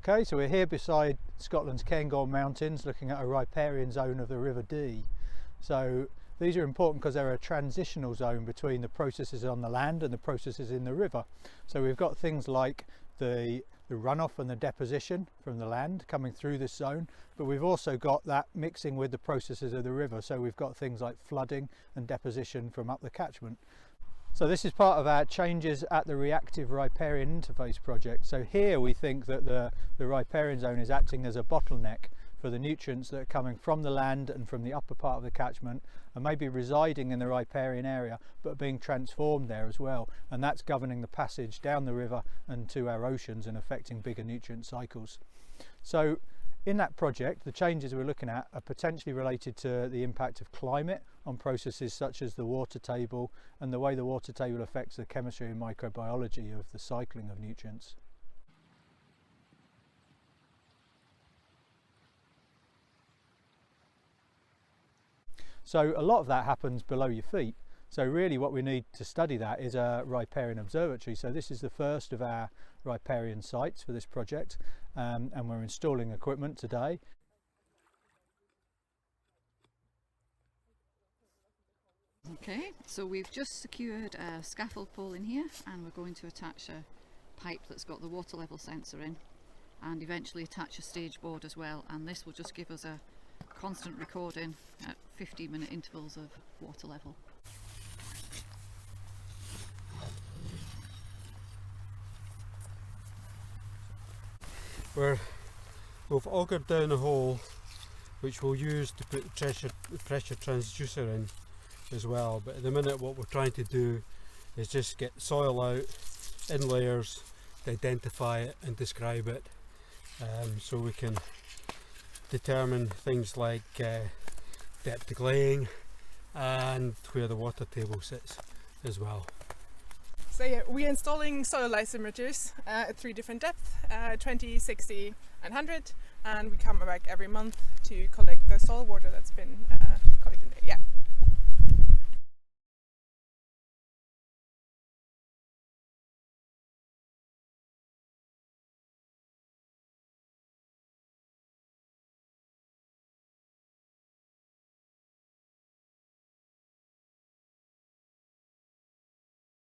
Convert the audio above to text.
Okay, so we're here beside Scotland's Cairngorm Mountains looking at a riparian zone of the River Dee. So these are important because they're a transitional zone between the processes on the land and the processes in the river. So we've got things like the runoff and the deposition from the land coming through this zone, but we've also got that mixing with the processes of the river. So we've got things like flooding and deposition from up the catchment. So this is part of our changes at the reactive riparian interface project. So here we think that the riparian zone is acting as a bottleneck for the nutrients that are coming from the land and from the upper part of the catchment and maybe residing in the riparian area but being transformed there as well, and that's governing the passage down the river and to our oceans and affecting bigger nutrient cycles. So in that project, the changes we're looking at are potentially related to the impact of climate on processes such as the water table and the way the water table affects the chemistry and microbiology of the cycling of nutrients. So a lot of that happens below your feet. So really what we need to study that is a riparian observatory. So this is the first of our riparian sites for this project, and we're installing equipment today. Okay, so we've just secured a scaffold pole in here, and we're going to attach a pipe that's got the water level sensor in, and eventually attach a stage board as well, and this will just give us a constant recording at 15-minute intervals of water level. We've augured down a hole which we'll use to put the pressure transducer in as well, but at the minute what we're trying to do is just get soil out in layers to identify it and describe it, so we can determine things like depth of laying and where the water table sits as well. So yeah, we're installing soil lysimeters at 3 different depths, 20, 60 and 100, and we come back every month to collect the soil water that's been collected there. Yeah.